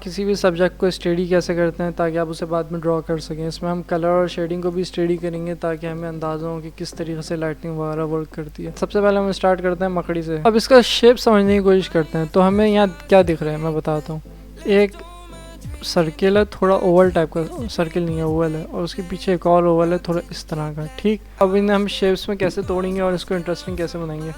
किसी भी सब्जेक्ट को स्टडी कैसे करते हैं ताकि आप उसे बाद में ड्रॉ कर सकें। इसमें हम कलर और शेडिंग को भी स्टडी करेंगे ताकि हमें अंदाज़ा हो कि किस तरीके से लाइटनिंग वगैरह वर्क करती है। सबसे पहले हम स्टार्ट करते हैं मकड़ी से। अब इसका शेप समझने की कोशिश करते हैं। तो हमें यहाँ क्या दिख रहा है मैं बताता हूँ। एक सर्किल है, थोड़ा ओवल टाइप का, सर्किल नहीं है ओवल है, और उसके पीछे एक और ओवल है थोड़ा इस तरह का। ठीक, अब इन्हें हम शेप्स में कैसे तोड़ेंगे और इसको इंटरेस्टिंग कैसे बनाएंगे।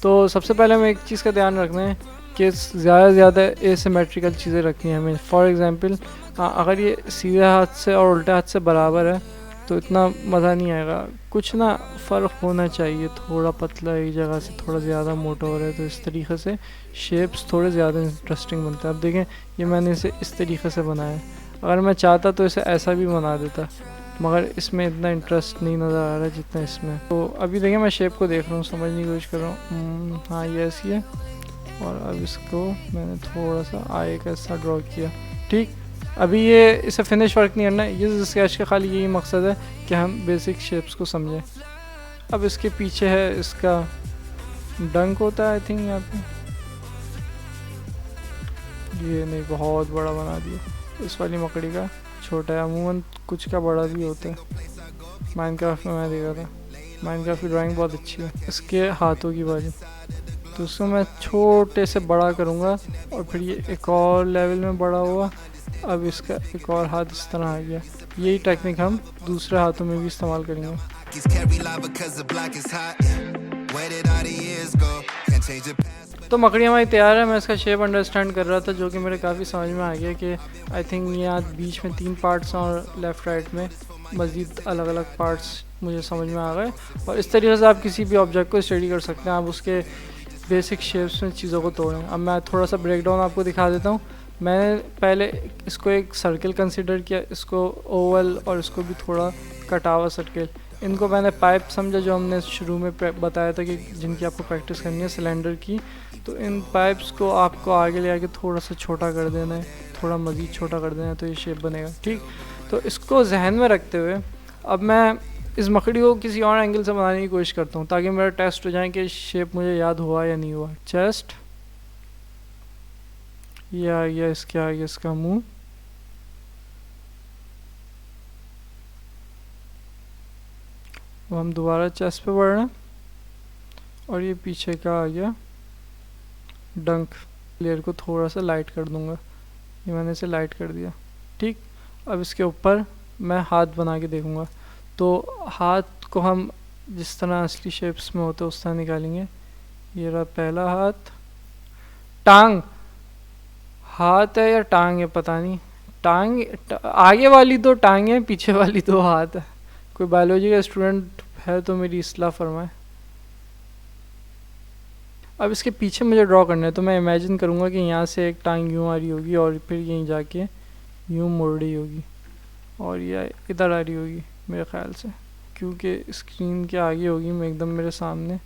तो सबसे पहले हमें एक चीज़ का ध्यान रखना है कि ज़्यादा से ज़्यादा एसिमेट्रिकल चीज़ें रखनी है हमें। फॉर एग्जांपल अगर ये सीधे हाथ से और उल्टे हाथ से बराबर है तो इतना मज़ा नहीं आएगा। कुछ ना फ़र्क होना चाहिए, थोड़ा पतला एक जगह से थोड़ा ज़्यादा मोटा हो रहा है, तो इस तरीके से शेप्स थोड़े ज़्यादा इंटरेस्टिंग बनते हैं। अब देखें ये मैंने इसे इस तरीके से बनाया है। अगर मैं चाहता तो इसे ऐसा भी बना देता, मगर इसमें इतना इंटरेस्ट नहीं नज़र आ रहा है जितना इसमें। तो अभी देखिए मैं शेप को देख रहा हूँ, समझने की कोशिश कर रहा हूँ। हाँ ये ऐसी है, और अब इसको मैंने थोड़ा सा आए का ऐसा ड्रॉ किया। ठीक, अभी ये इसे फिनिश वर्क नहीं करना है, ये स्केच का खाली यही मकसद है कि हम बेसिक शेप्स को समझें। अब इसके पीछे है इसका डंक होता है आई थिंक यहाँ पे। ये नहीं, बहुत बड़ा बना दिया। इस वाली मकड़ी का छोटा है, अमूमन कुछ का बड़ा भी होता है। माइनक्राफ्ट में मैं देखा था, माइनक्राफ्ट की ड्राइंग बहुत अच्छी है। इसके हाथों की बारी, तो उसको मैं छोटे से बड़ा करूँगा और फिर ये एक और लेवल में बड़ा हुआ। अब इसका एक और हाथ इस तरह आ गया। यही टेक्निक हम दूसरे हाथों में भी इस्तेमाल करेंगे। तो मकड़ी हमारी तैयार है। मैं इसका शेप अंडरस्टैंड कर रहा था जो कि मेरे काफ़ी समझ में आ गया कि आई थिंक यहाँ बीच में 3 पार्ट्स हैं और लेफ़्ट राइट में मज़ीद अलग अलग पार्ट्स मुझे समझ में आ गए। और इस तरीके से आप किसी भी ऑब्जेक्ट को स्टडी कर सकते हैं, आप उसके बेसिक शेप्स में चीज़ों को तोड़ें। अब मैं थोड़ा सा ब्रेक डाउन आपको दिखा देता हूँ। मैंने पहले इसको एक सर्किल कंसिडर किया, इसको ओवल, और इसको भी थोड़ा कटा हुआ सर्किल। इनको मैंने पाइप समझा जो हमने शुरू में बताया था कि जिनकी आपको प्रैक्टिस करनी है सिलेंडर की। तो इन पाइप्स को आपको आगे ले आके थोड़ा सा छोटा कर देना है, थोड़ा मज़ीद छोटा कर देना है, तो ये शेप बनेगा। ठीक, तो इसको जहन में रखते हुए अब मैं इस मकड़ी को किसी और एंगल से बनाने की कोशिश करता हूँ ताकि मेरा टेस्ट हो जाए कि शेप मुझे याद हुआ या नहीं हुआ। चेस्ट, ये आ गया, इसके आगे इसका मुंह, अब हम दोबारा चेस्ट पे बढ़ रहे हैं, और ये पीछे का आ गया डंक। लेयर को थोड़ा सा लाइट कर दूंगा, ये मैंने इसे लाइट कर दिया। ठीक, अब इसके ऊपर मैं हाथ बना के देखूंगा। तो हाथ को हम जिस तरह असली शेप्स में होते उस तरह निकालेंगे। ये रहा पहला हाथ। टांग, हाथ है या टांग है पता नहीं। टांग आगे वाली 2 टांगे हैं, पीछे वाली 2 हाथ है। कोई बायोलॉजी का स्टूडेंट है तो मेरी इस्लाह फरमाए। अब इसके पीछे मुझे ड्रॉ करना है, तो मैं इमेजिन करूँगा कि यहाँ से एक टांग यूँ आ रही होगी और फिर यहीं जाके यूँ मुड़ रही होगी, और ये इधर आ रही होगी मेरे ख्याल से, क्योंकि स्क्रीन के आगे होगी मैं एकदम मेरे सामने,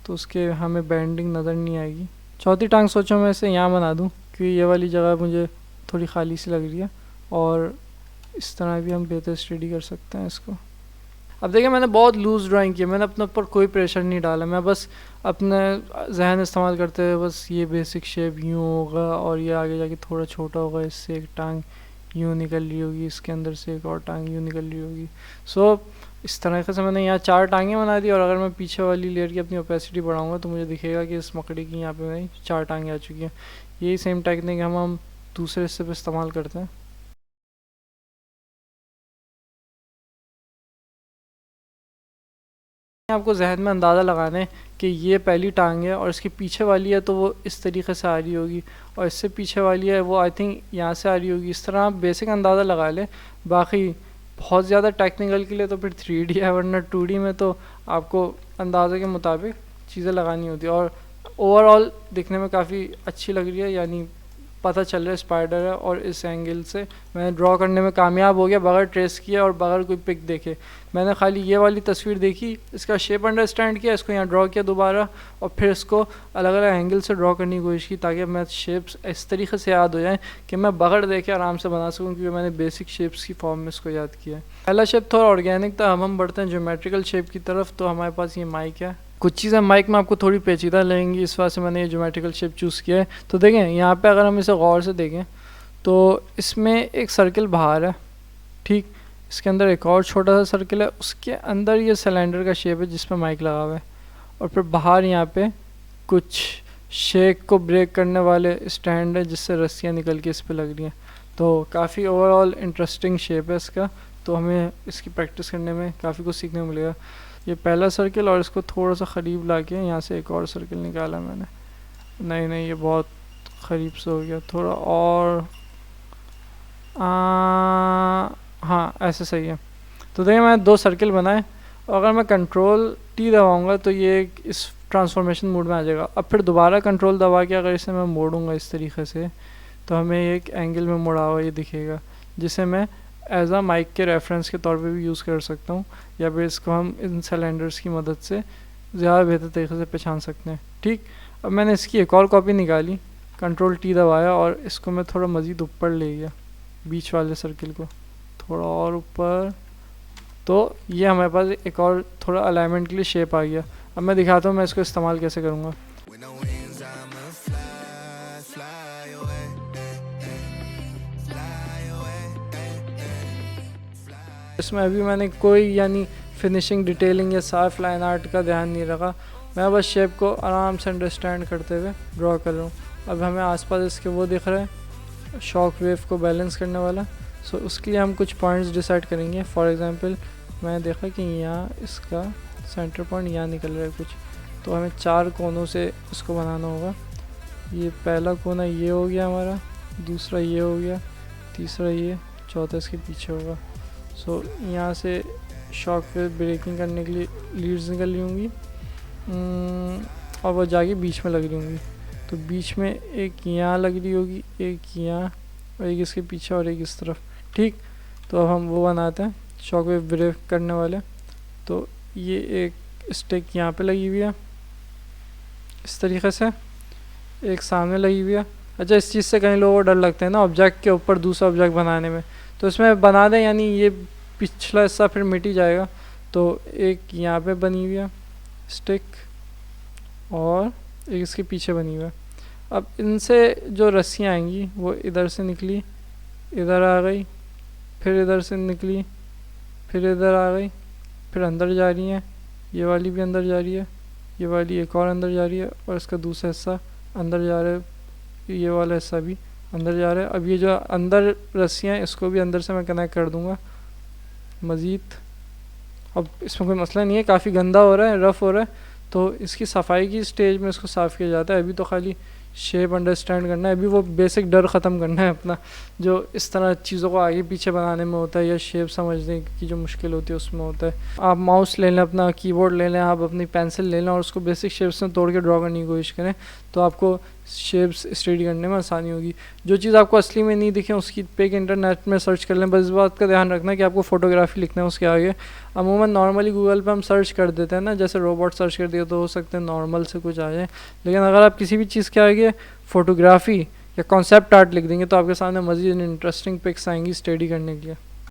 तो उसके हमें बेंडिंग नज़र नहीं आएगी। चौथी टांग सोचो मैं इसे यहाँ बना दूँ, क्योंकि ये वाली जगह मुझे थोड़ी खाली सी लग रही है, और इस तरह भी हम बेहतर स्टडी कर सकते हैं इसको। अब देखिए मैंने बहुत लूज़ ड्राइंग की, मैंने अपने ऊपर कोई प्रेशर नहीं डाला, मैं बस अपने जहन इस्तेमाल करते हुए बस ये बेसिक शेप यूँ होगा और ये आगे जाके थोड़ा छोटा होगा, इससे एक टांग यूँ निकल रही होगी, इसके अंदर से एक और टांग यूँ निकल रही होगी। सो इस तरीके से मैंने यहाँ 4 टांगें बना दी, और अगर मैं पीछे वाली लेयर की अपनी ओपेसिटी बढ़ाऊँगा तो मुझे दिखेगा कि इस मकड़ी की यहाँ पे मेरी 4 टांगें आ चुकी हैं। यही सेम टेक्निक हम दूसरे हिस्से पे इस्तेमाल करते हैं। आपको जहन में अंदाज़ा लगाना है कि ये पहली टांग है और इसके पीछे वाली है तो वो इस तरीके से आ रही होगी, और इससे पीछे वाली है वो आई थिंक यहाँ से आ रही होगी। इस तरह आप बेसिक अंदाज़ा लगा लें। बाकी बहुत ज़्यादा टेक्निकल के लिए तो फिर 3D है, वरना 2D में तो आपको अंदाज़े के मुताबिक चीज़ें लगानी होती है। और ओवरऑल दिखने में काफ़ी अच्छी लग रही है, यानी पता चल रहा है स्पाइडर है, और इस एंगल से मैं ड्रॉ करने में कामयाब हो गया बगैर ट्रेस किए और बगैर कोई पिक देखे। मैंने खाली ये वाली तस्वीर देखी, इसका शेप अंडरस्टैंड किया, इसको यहाँ ड्रॉ किया दोबारा, और फिर इसको अलग अलग एंगल से ड्रॉ करने की कोशिश की ताकि मैं शेप्स इस तरीके से याद हो जाएं कि मैं बगैर देखे आराम से बना सकूँ, क्योंकि मैंने बेसिक शेप्स की फॉर्म में इसको याद किया है। पहला शेप थोड़ा ऑर्गेनिक था, अब हम बढ़ते हैं ज्योमेट्रिकल शेप की तरफ। तो हमारे पास ये माइक है, कुछ चीज़ें माइक में आपको थोड़ी पेचीदा लगेंगी, इस वजह से मैंने ये ज्योमेट्रिकल शेप चूज़ किया है। तो देखें यहाँ पे अगर हम इसे गौर से देखें तो इसमें एक सर्किल बाहर है, ठीक, इसके अंदर एक और छोटा सा सर्किल है, उसके अंदर ये सिलेंडर का शेप है जिस पर माइक लगा हुआ है, और फिर बाहर यहाँ पे कुछ शेक को ब्रेक करने वाले स्टैंड है जिससे रस्सियाँ निकल के इस पर लग रही हैं। तो काफ़ी ओवरऑल इंटरेस्टिंग शेप है इसका, तो हमें इसकी प्रैक्टिस करने में काफ़ी कुछ सीखने को मिलेगा। ये पहला सर्किल, और इसको थोड़ा सा करीब ला के यहाँ से एक और सर्किल निकाला मैंने। नहीं ये बहुत करीब से हो गया, थोड़ा और हाँ ऐसे सही है। तो देखिए मैंने 2 सर्किल बनाए, और अगर मैं कंट्रोल T दबाऊँगा तो ये इस ट्रांसफॉर्मेशन मोड में आ जाएगा। अब फिर दोबारा कंट्रोल दबा के अगर इसे मैं मोड़ूंगा इस तरीके से, तो हमें एक एंगल में मुड़ा हुआ ये दिखेगा, जिसे मैं एज अ माइक के रेफरेंस के तौर पे भी यूज़ कर सकता हूँ, या फिर इसको हम इन सिलेंडर्स की मदद से ज़्यादा बेहतर तरीके से पहचान सकते हैं। ठीक, अब मैंने इसकी एक और कॉपी निकाली, कंट्रोल T दबाया, और इसको मैं थोड़ा मज़ीद ऊपर ले गया, बीच वाले सर्किल को थोड़ा और ऊपर, तो ये हमारे पास एक और थोड़ा अलाइनमेंट के लिए शेप आ गया। अब मैं दिखाता हूँ मैं इसको इस्तेमाल कैसे करूँगा। इसमें अभी मैंने कोई यानी फिनिशिंग, डिटेलिंग या साफ लाइन आर्ट का ध्यान नहीं रखा, मैं बस शेप को आराम से अंडरस्टैंड करते हुए ड्रॉ कर रहा हूँ। अब हमें आसपास इसके वो दिख रहा है शॉक वेव को बैलेंस करने वाला, सो उसके लिए हम कुछ पॉइंट्स डिसाइड करेंगे। फॉर एग्जांपल मैंने देखा कि यहाँ इसका सेंटर पॉइंट यहाँ निकल रहा है कुछ, तो हमें 4 कोनों से इसको बनाना होगा। ये पहला कोना ये हो गया हमारा, दूसरा ये हो गया, तीसरा ये, चौथा इसके पीछे होगा। सो यहाँ से शॉक वेव ब्रेकिंग करने के लिए लीड्स निकल रही होंगी, और वो जाके बीच में लग रही होंगी। तो बीच में एक यहाँ लग रही होगी, एक यहाँ, और एक इसके पीछे, और एक इस तरफ। ठीक, तो अब हम वो बनाते हैं शॉक वेव ब्रेक करने वाले। तो ये एक स्टिक यहाँ पे लगी हुई है इस तरीके से, एक सामने लगी हुई है। अच्छा, इस चीज़ से कई लोगों को डर लगता है ना ऑब्जेक्ट के ऊपर दूसरा ऑब्जेक्ट बनाने में, तो इसमें बना दें यानी ये पिछला हिस्सा फिर मिट ही जाएगा। तो एक यहाँ पे बनी हुई है स्टिक, और एक इसके पीछे बनी हुई है। अब इनसे जो रस्सियाँ आएंगी वो इधर से निकली, इधर आ गई, फिर इधर से निकली, फिर इधर आ गई, फिर अंदर जा रही हैं, ये वाली भी अंदर जा रही है, ये वाली एक और अंदर जा रही है, और इसका दूसरा हिस्सा अंदर जा रहा है, ये वाला हिस्सा भी अंदर जा रहा है। अब ये जो अंदर रस्सियाँ हैं इसको भी अंदर से मैं कनेक्ट कर दूँगा मज़ीद। अब इसमें कोई मसला नहीं है, काफ़ी गंदा हो रहा है, रफ़ हो रहा है, तो इसकी सफाई की स्टेज में इसको साफ़ किया जाता है। अभी तो खाली शेप अंडरस्टैंड करना है, अभी वो बेसिक डर ख़त्म करना है अपना, जो इस तरह चीज़ों को आगे पीछे बनाने में होता है, या शेप समझने की जो मुश्किल होती है उसमें होता है। आप माउस ले लें, अपना कीबोर्ड ले लें, आप अपनी पेंसिल ले लें, और उसको बेसिक शेप्स में तोड़ के ड्रॉ करने की कोशिश करें, तो आपको शेप्स स्टडी करने में आसानी होगी। जो चीज़ आपको असली में नहीं दिखे उसकी पे एक इंटरनेट में सर्च कर लें। बस इस बात का ध्यान रखना कि आपको फ़ोटोग्राफी लिखना है उसके आगे। अमूमन नॉर्मली गूगल पे हम सर्च कर देते हैं ना, जैसे रोबोट सर्च कर दिया तो हो सकते हैं नॉर्मल से कुछ आ जाए, लेकिन अगर आप किसी भी चीज़ के आगे फ़ोटोग्राफी या कॉन्सेप्ट आर्ट लिख देंगे तो आपके सामने मज़ीद इंटरेस्टिंग पिक्स आएंगी स्टडी करने के लिए।